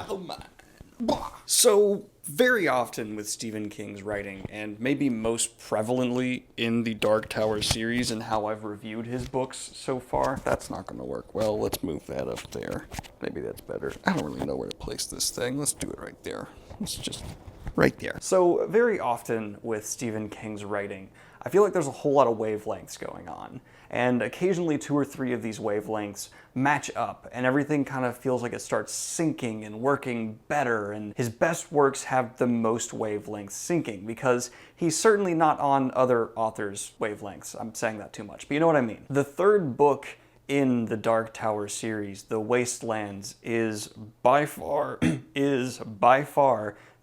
wild mind. Blah. So, very often with Stephen King's writing, and maybe most prevalently in the Dark Tower series and how I've reviewed his books so far, that's not going to work. Well, let's move that up there. Maybe that's better. I don't really know where to place this thing. Let's do it right there. Let's just... right there. So, very often with Stephen King's writing, I feel like there's a whole lot of wavelengths going on. And occasionally 2 or 3 of these wavelengths match up, and everything kind of feels like it starts syncing and working better, and his best works have the most wavelengths syncing, because he's certainly not on other authors' wavelengths. I'm saying that too much, but you know what I mean. The third book in the Dark Tower series, The Wastelands, is by far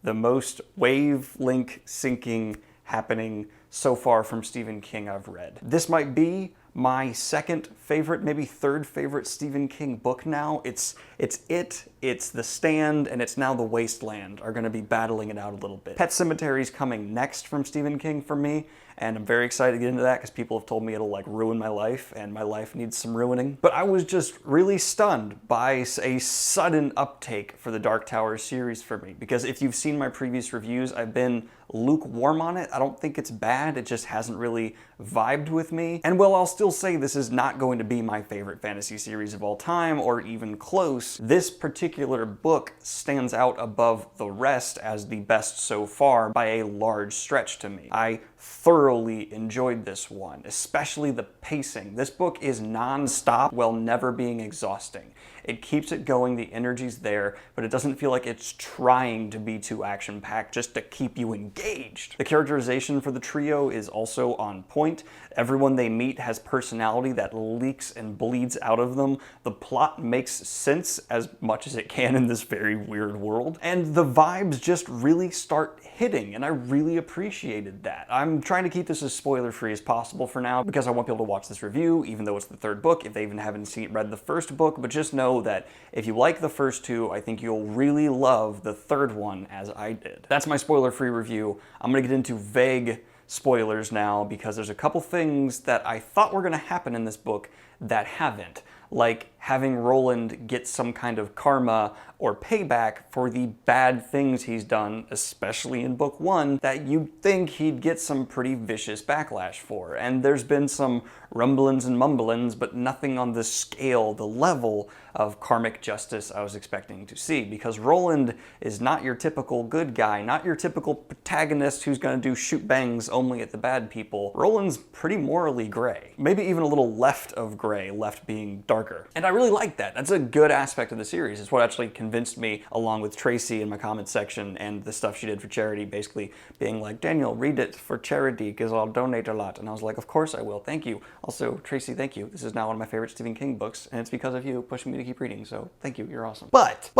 the most wavelength syncing happening so far from Stephen King I've read. This might be my second favorite, maybe third favorite Stephen King book now. It's The Stand, and it's now The Wasteland are going to be battling it out a little bit. Pet Sematary coming next from Stephen King for me, and I'm very excited to get into that because people have told me it'll like ruin my life, and my life needs some ruining. But I was just really stunned by a sudden uptake for the Dark Tower series for me, because if you've seen my previous reviews, I've been lukewarm on it. I don't think it's bad, it just hasn't really vibed with me. And while I'll still say this is not going to be my favorite fantasy series of all time, or even close, this particular book stands out above the rest as the best so far by a large stretch to me. I thoroughly enjoyed this one, especially the pacing. This book is non-stop while never being exhausting. It keeps it going, the energy's there, but it doesn't feel like it's trying to be too action-packed just to keep you engaged. The characterization for the trio is also on point. Everyone they meet has personality that leaks and bleeds out of them. The plot makes sense as much as it can in this very weird world. And the vibes just really start hitting, and I really appreciated that. I'm trying to keep this as spoiler-free as possible for now because I want people to watch this review, even though it's the third book, if they even haven't read the first book, but just know that if you like the first 2, I think you'll really love the third one as I did. That's my spoiler-free review. I'm gonna get into vague spoilers now because there's a couple things that I thought were gonna happen in this book that haven't, like having Roland get some kind of karma or payback for the bad things he's done, especially in book 1, that you'd think he'd get some pretty vicious backlash for. And there's been some rumblings and mumblings, but nothing on the scale, the level of karmic justice I was expecting to see, because Roland is not your typical good guy, not your typical protagonist who's gonna do shoot bangs only at the bad people. Roland's pretty morally gray. Maybe even a little left of gray, left being darker. And I really like that. That's a good aspect of the series. It's what actually convinced me, along with Tracy in my comments section and the stuff she did for charity, basically being like, Daniel, read it for charity because I'll donate a lot. And I was like, of course I will, thank you. Also, Tracy, thank you. This is now one of my favorite Stephen King books, and it's because of you pushing me to keep reading, so thank you, you're awesome. But,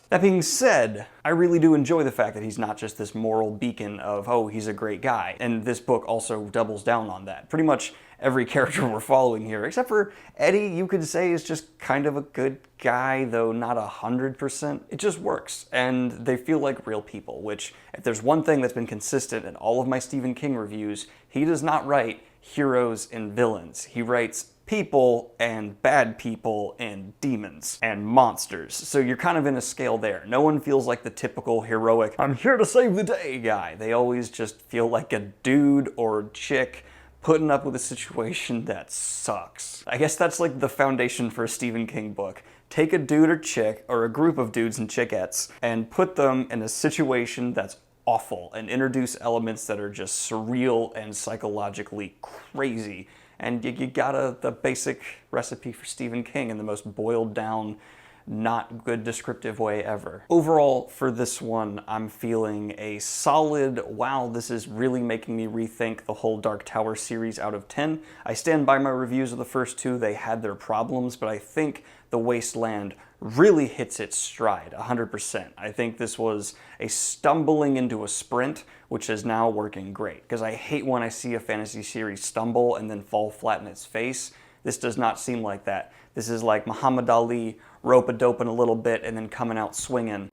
that being said, I really do enjoy the fact that he's not just this moral beacon of, oh, he's a great guy. And this book also doubles down on that. Pretty much every character we're following here, except for Eddie, you could say is just kind of a good guy, though not 100%. It just works, and they feel like real people, which, if there's one thing that's been consistent in all of my Stephen King reviews, he does not write heroes and villains. He writes people and bad people and demons and monsters. So you're kind of in a scale there. No one feels like the typical heroic, I'm here to save the day guy. They always just feel like a dude or chick putting up with a situation that sucks. I guess that's like the foundation for a Stephen King book. Take a dude or chick, or a group of dudes and chickettes, and put them in a situation that's awful, and introduce elements that are just surreal and psychologically crazy. And you got the basic recipe for Stephen King in the most boiled down, not good descriptive way ever. Overall, for this one, I'm feeling a solid, wow, this is really making me rethink the whole Dark Tower series out of 10. I stand by my reviews of the first 2. They had their problems, but I think The Wasteland really hits its stride, 100%. I think this was a stumbling into a sprint, which is now working great, because I hate when I see a fantasy series stumble and then fall flat in its face. This does not seem like that. This is like Muhammad Ali rope-a-doping a little bit and then coming out swinging.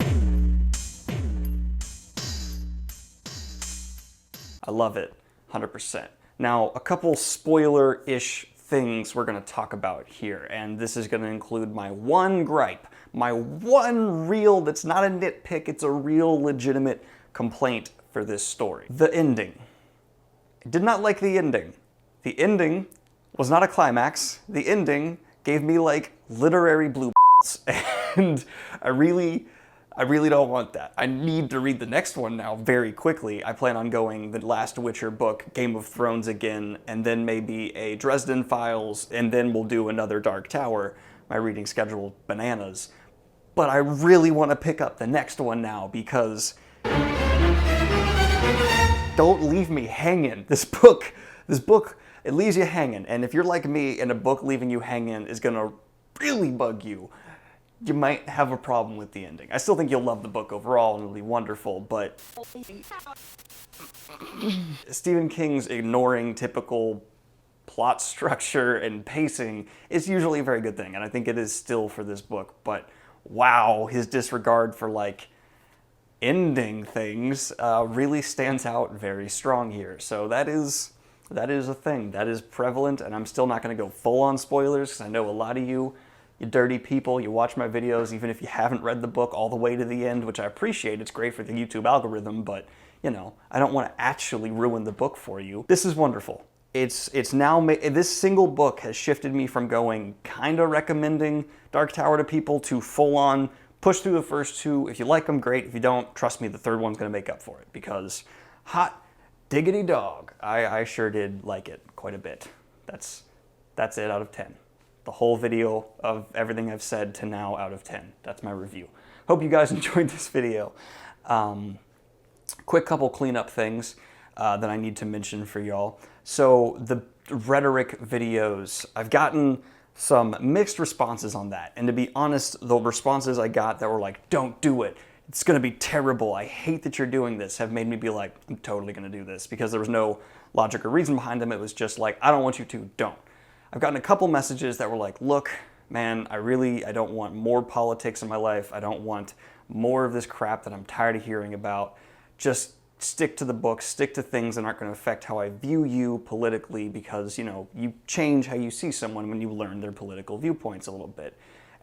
I love it, 100%. Now, a couple spoiler-ish things we're gonna talk about here, and this is gonna include my one gripe, my one real, that's not a nitpick, it's a real legitimate complaint for this story. The ending. I did not like the ending. The ending was not a climax. The ending gave me like literary blue balls, and I really don't want that. I need to read the next one now very quickly. I plan on going the last Witcher book, Game of Thrones again, and then maybe a Dresden Files, and then we'll do another Dark Tower. My reading schedule bananas. But I really want to pick up the next one now because don't leave me hanging. This book, it leaves you hanging. And if you're like me and a book leaving you hanging is gonna really bug you, you might have a problem with the ending. I still think you'll love the book overall and it'll be wonderful, but Stephen King's ignoring typical plot structure and pacing is usually a very good thing, and I think it is still for this book, but wow, his disregard for like ending things really stands out very strong here. So that is a thing. That is prevalent, and I'm still not going to go full-on spoilers because I know a lot of you dirty people, you watch my videos even if you haven't read the book all the way to the end, which I appreciate. It's great for the YouTube algorithm, but, you know, I don't want to actually ruin the book for you. This is wonderful. It's now, this single book has shifted me from going kind of recommending Dark Tower to people to full-on push through the first two. If you like them, great. If you don't, trust me, the third one's going to make up for it because hot diggity dog, I sure did like it quite a bit. That's it out of 10. The whole video of everything I've said to now out of 10. That's my review. Hope you guys enjoyed this video. Quick couple cleanup things that I need to mention for y'all. So the rhetoric videos, I've gotten some mixed responses on that. And to be honest, the responses I got that were like, don't do it, it's gonna be terrible, I hate that you're doing this, have made me be like, I'm totally gonna do this, because there was no logic or reason behind them. It was just like, I don't want you to, don't. I've gotten a couple messages that were like, look, man, I don't want more politics in my life. I don't want more of this crap that I'm tired of hearing about. Just stick to the book, stick to things that aren't going to affect how I view you politically, because, you know, you change how you see someone when you learn their political viewpoints a little bit.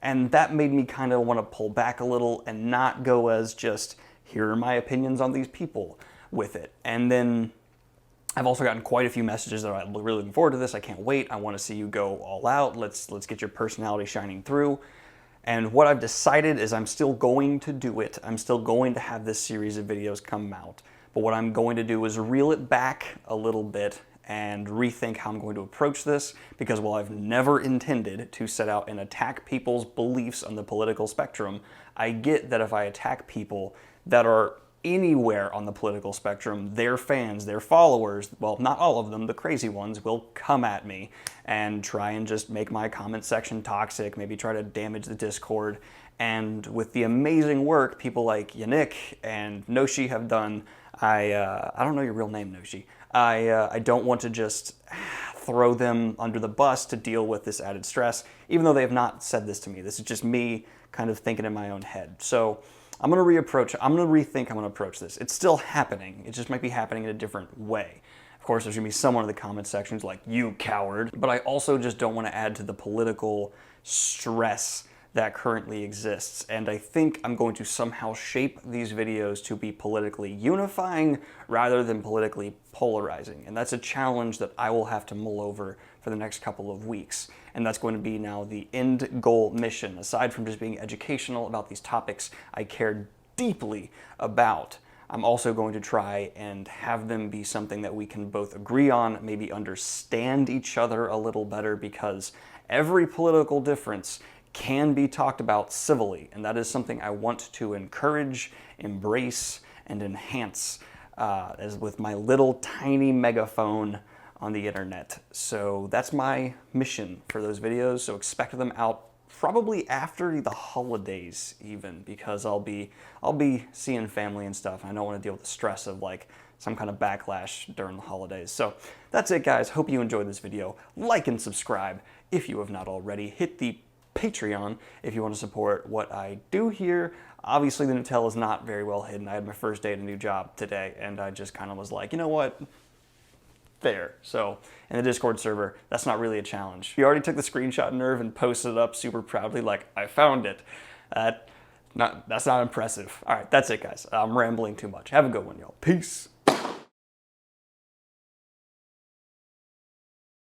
And that made me kind of want to pull back a little and not go as just, here are my opinions on these people with it. And then I've also gotten quite a few messages that I'm really looking forward to this. I can't wait. I want to see you go all out. Let's get your personality shining through. And what I've decided is I'm still going to do it. I'm still going to have this series of videos come out. But what I'm going to do is reel it back a little bit and rethink how I'm going to approach this, because while I've never intended to set out and attack people's beliefs on the political spectrum, I get that if I attack people that are anywhere on the political spectrum, their fans, their followers, well, not all of them, the crazy ones, will come at me and try and just make my comment section toxic, maybe try to damage the Discord. And with the amazing work people like Yannick and Noshi have done, I don't know your real name, Noshi. I don't want to just throw them under the bus to deal with this added stress, even though they have not said this to me. This is just me kind of thinking in my own head. So I'm going to rethink how I'm going to approach this. It's still happening. It just might be happening in a different way. Of course, there's going to be someone in the comment sections like, you coward. But I also just don't want to add to the political stress that currently exists. And I think I'm going to somehow shape these videos to be politically unifying rather than politically polarizing. And that's a challenge that I will have to mull over for the next couple of weeks. And that's going to be now the end goal mission. Aside from just being educational about these topics I care deeply about, I'm also going to try and have them be something that we can both agree on, maybe understand each other a little better, because every political difference can be talked about civilly, and that is something I want to encourage, embrace, and enhance as with my little tiny megaphone on the internet. So that's my mission for those videos, so expect them out probably after the holidays even, because I'll be seeing family and stuff, and I don't want to deal with the stress of like some kind of backlash during the holidays. So that's it, guys. Hope you enjoyed this video. Like and subscribe if you have not already. Hit the Patreon if you want to support what I do here. Obviously the Nutella is not very well hidden. I had my first day at a new job today, and I just kind of was like, you know what? There. So in the Discord server, that's not really a challenge. You already took the screenshot, Nerve, and posted it up super proudly like, I found it. That's not impressive. All right, that's it, guys. I'm rambling too much. Have a good one, y'all. Peace.